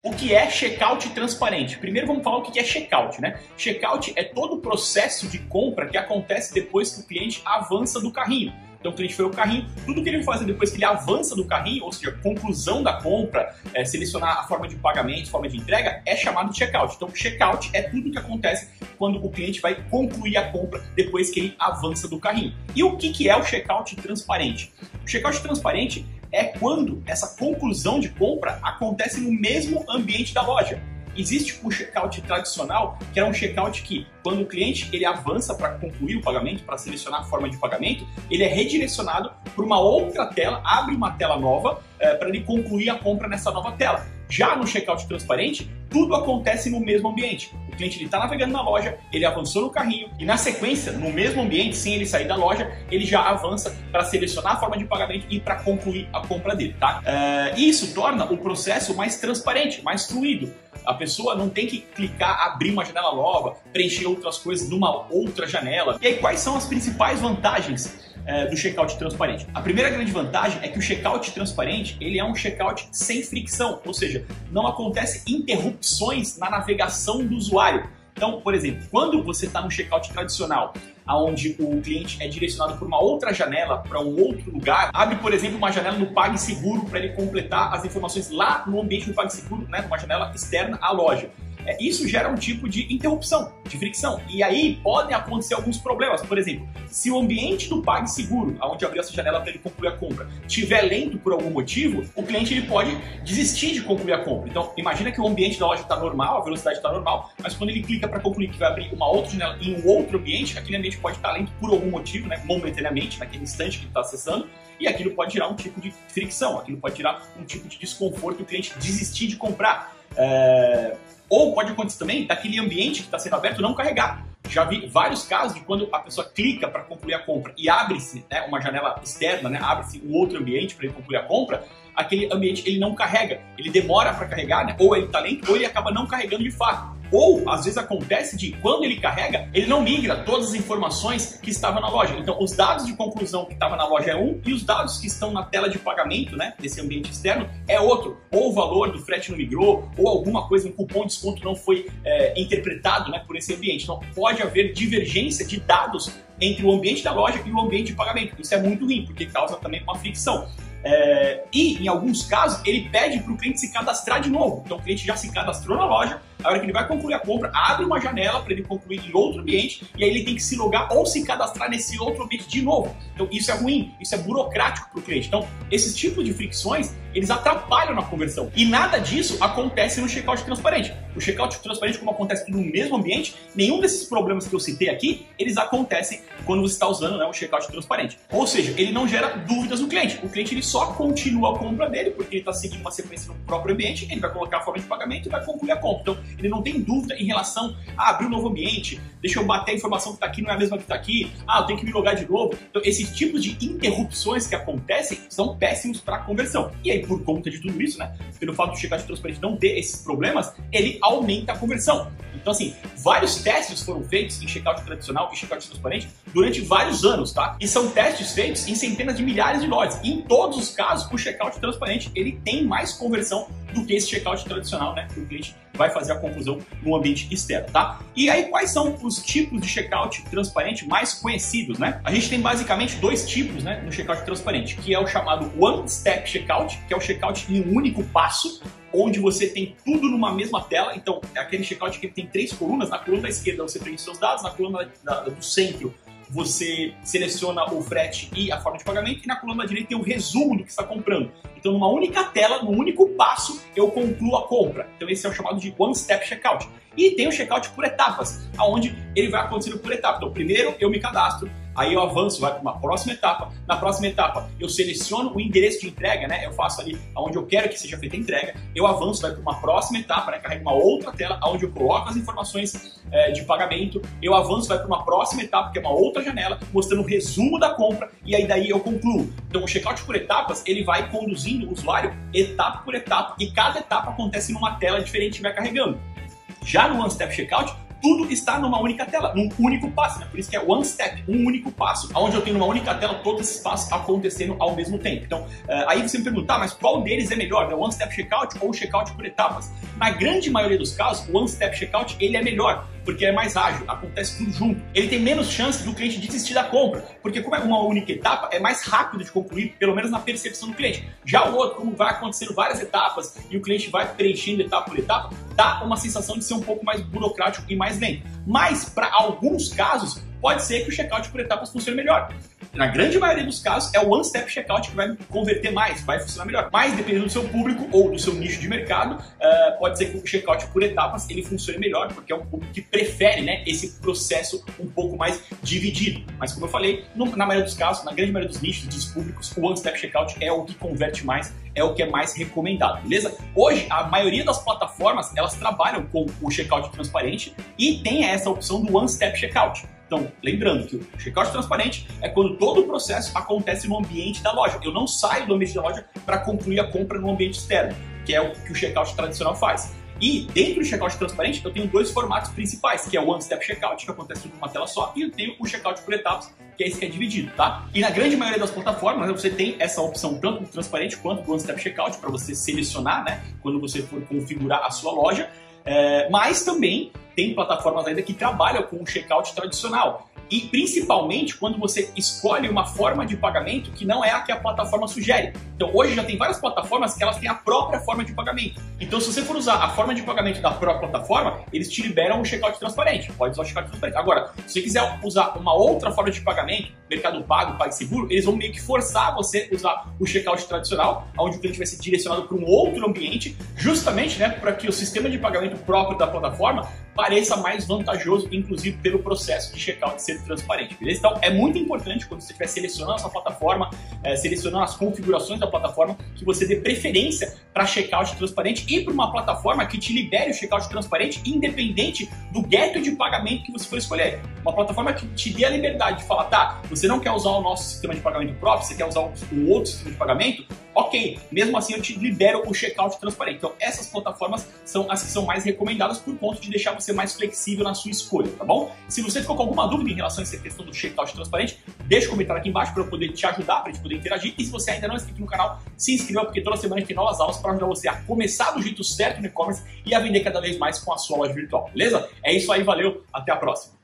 O que é checkout transparente? Primeiro vamos falar o que é checkout, né? Checkout é todo o processo de compra que acontece depois que o cliente avança do carrinho. Então o cliente foi ao carrinho, tudo que ele vai fazer depois que ele avança do carrinho, ou seja, conclusão da compra, selecionar a forma de pagamento, forma de entrega, é chamado de checkout. Então checkout é tudo que acontece quando o cliente vai concluir a compra depois que ele avança do carrinho. E o que é o checkout transparente? O checkout transparente é quando essa conclusão de compra acontece no mesmo ambiente da loja. Existe o checkout tradicional, que é um checkout que, quando o cliente ele avança para concluir o pagamento, para selecionar a forma de pagamento, ele é redirecionado para uma outra tela, abre uma tela nova para ele concluir a compra nessa nova tela. Já no checkout transparente, tudo acontece no mesmo ambiente. O cliente está navegando na loja, ele avançou no carrinho e na sequência, no mesmo ambiente, sem ele sair da loja, ele já avança para selecionar a forma de pagamento e para concluir a compra dele, tá? E isso torna o processo mais transparente, mais fluido. A pessoa não tem que clicar, abrir uma janela nova, preencher outras coisas numa outra janela. E aí, quais são as principais vantagens do checkout transparente? A primeira grande vantagem é que o checkout transparente ele é um checkout sem fricção, ou seja, não acontece interrupções na navegação do usuário. Então, por exemplo, quando você está no checkout tradicional, onde o cliente é direcionado por uma outra janela, para um outro lugar, abre, por exemplo, uma janela no PagSeguro para ele completar as informações lá no ambiente do PagSeguro, né, numa janela externa à loja. Isso gera um tipo de interrupção, de fricção. E aí podem acontecer alguns problemas. Por exemplo, se o ambiente do PagSeguro, onde abriu essa janela para ele concluir a compra, estiver lento por algum motivo, o cliente ele pode desistir de concluir a compra. Então, imagina que o ambiente da loja está normal, a velocidade está normal, mas quando ele clica para concluir que vai abrir uma outra janela em um outro ambiente, aquele ambiente pode estar lento por algum motivo, né, momentaneamente, naquele instante que ele está acessando, e aquilo pode gerar um tipo de fricção, aquilo pode gerar um tipo de desconforto e o cliente desistir de comprar. Ou pode acontecer também daquele ambiente que está sendo aberto não carregar. Já vi vários casos de quando a pessoa clica para concluir a compra e abre-se, né, uma janela externa, né, abre-se um outro ambiente para ele concluir a compra, aquele ambiente ele não carrega, ele demora para carregar, né, ou ele está lento ou ele acaba não carregando de fato. Ou, às vezes, acontece de, quando ele carrega, ele não migra todas as informações que estavam na loja. Então, os dados de conclusão que estavam na loja é um, e os dados que estão na tela de pagamento, né, desse ambiente externo, é outro. Ou o valor do frete não migrou, ou alguma coisa, um cupom de desconto não foi interpretado, né, por esse ambiente. Então, pode haver divergência de dados entre o ambiente da loja e o ambiente de pagamento. Isso é muito ruim, porque causa também uma fricção. E, em alguns casos, ele pede para o cliente se cadastrar de novo. Então, o cliente já se cadastrou na loja, a hora que ele vai concluir a compra, abre uma janela para ele concluir em outro ambiente e aí ele tem que se logar ou se cadastrar nesse outro ambiente de novo. Então, isso é ruim, isso é burocrático para o cliente. Então, esses tipos de fricções, eles atrapalham na conversão. E nada disso acontece no checkout transparente. O checkout transparente, como acontece tudo no mesmo ambiente, nenhum desses problemas que eu citei aqui, eles acontecem quando você está usando, né, o checkout transparente. Ou seja, ele não gera dúvidas no cliente. O cliente ele só continua a compra dele, porque ele está seguindo uma sequência no próprio ambiente, ele vai colocar a forma de pagamento e vai concluir a compra. Então, ele não tem dúvida em relação a abrir um novo ambiente, deixa eu bater a informação que está aqui, não é a mesma que está aqui, eu tenho que me logar de novo. Então, esses tipos de interrupções que acontecem são péssimos para a conversão. E aí, por conta de tudo isso, né, pelo fato do checkout transparente não ter esses problemas, ele aumenta a conversão. Então, assim, vários testes foram feitos em checkout tradicional e checkout transparente durante vários anos, tá? E são testes feitos em centenas de milhares de lojas. E em todos os casos, o checkout transparente, ele tem mais conversão do que esse checkout tradicional, né? Que o cliente vai fazer a conclusão no ambiente externo, tá? E aí, quais são os tipos de checkout transparente mais conhecidos, né? A gente tem basicamente dois tipos, né, no checkout transparente, que é o chamado One Step Checkout, que é o checkout em um único passo, onde você tem tudo numa mesma tela. Então, é aquele checkout que tem três colunas. Na coluna da esquerda você preenche seus dados, na coluna do centro você seleciona o frete e a forma de pagamento, e na coluna da direita tem o resumo do que está comprando. Então, numa única tela, num único passo, eu concluo a compra. Então, esse é o chamado de One Step Checkout. E tem o checkout por etapas, onde ele vai acontecendo por etapas. Então, primeiro eu me cadastro, aí eu avanço, vai para uma próxima etapa. Na próxima etapa, eu seleciono o endereço de entrega, né? Eu faço ali onde eu quero que seja feita a entrega. Eu avanço, vai para uma próxima etapa, né? Carrego uma outra tela, onde eu coloco as informações de pagamento. Eu avanço, vai para uma próxima etapa, que é uma outra janela, mostrando o resumo da compra, e aí daí eu concluo. Então, o checkout por etapas, ele vai conduzindo o usuário etapa por etapa, e cada etapa acontece numa tela diferente e vai carregando. Já no One Step Checkout, tudo está numa única tela, num único passo, né? Por isso que é one step, um único passo, onde eu tenho numa única tela todos esses passos acontecendo ao mesmo tempo. Então, aí você me perguntar, mas qual deles é melhor, né? One Step Checkout ou Checkout por etapas? Na grande maioria dos casos, o One Step Checkout ele é melhor, porque é mais ágil, acontece tudo junto. Ele tem menos chance do cliente desistir da compra, porque como é uma única etapa, é mais rápido de concluir, pelo menos na percepção do cliente. Já o outro, como vai acontecendo várias etapas e o cliente vai preenchendo etapa por etapa, dá uma sensação de ser um pouco mais burocrático e mais lento. Mas, para alguns casos, pode ser que o checkout por etapas funcione melhor. Na grande maioria dos casos, é o One Step Checkout que vai converter mais, vai funcionar melhor. Mas, dependendo do seu público ou do seu nicho de mercado, pode ser que o checkout por etapas ele funcione melhor, porque é um público que prefere, né, esse processo um pouco mais dividido. Mas, como eu falei, na maioria dos casos, na grande maioria dos nichos, dos públicos, o One Step Checkout é o que converte mais, é o que é mais recomendado, beleza? Hoje, a maioria das plataformas, elas trabalham com o checkout transparente e tem essa opção do One Step Checkout. Então, lembrando que o checkout transparente é quando todo o processo acontece no ambiente da loja. Eu não saio do ambiente da loja para concluir a compra no ambiente externo, que é o que o checkout tradicional faz. E dentro do checkout transparente, eu tenho dois formatos principais, que é o One Step Checkout, que acontece tudo numa tela só, e eu tenho o checkout por etapas, que é esse que é dividido, tá? E na grande maioria das plataformas, você tem essa opção tanto do transparente quanto do One Step Checkout, para você selecionar, né, quando você for configurar a sua loja. Mas também tem plataformas ainda que trabalham com o checkout tradicional. E principalmente quando você escolhe uma forma de pagamento que não é a que a plataforma sugere. Então hoje já tem várias plataformas que elas têm a própria forma de pagamento. Então se você for usar a forma de pagamento da própria plataforma, eles te liberam o checkout transparente. Pode usar o checkout transparente. Agora, se você quiser usar uma outra forma de pagamento, Mercado Pago, PagSeguro, eles vão meio que forçar você a usar o checkout tradicional, onde o cliente vai ser direcionado para um outro ambiente, justamente, né, para que o sistema de pagamento próprio da plataforma pareça mais vantajoso, inclusive pelo processo de checkout ser transparente, beleza? Então é muito importante quando você estiver selecionando a sua plataforma, selecionando as configurações da plataforma, que você dê preferência para checkout transparente e para uma plataforma que te libere o checkout transparente independente do gateway de pagamento que você for escolher. Uma plataforma que te dê a liberdade de falar, tá, você não quer usar o nosso sistema de pagamento próprio, você quer usar um outro sistema de pagamento, ok, mesmo assim eu te libero o checkout transparente. Então essas plataformas são as que são mais recomendadas por conta de deixar você mais flexível na sua escolha, tá bom? Se você ficou com alguma dúvida em relação a essa questão do checkout transparente, deixa um comentário aqui embaixo para eu poder te ajudar, para a gente poder interagir. E se você ainda não é inscrito no canal, se inscreva, porque toda semana tem novas aulas para ajudar você a começar do jeito certo no e-commerce e a vender cada vez mais com a sua loja virtual, beleza? É isso aí, valeu, até a próxima!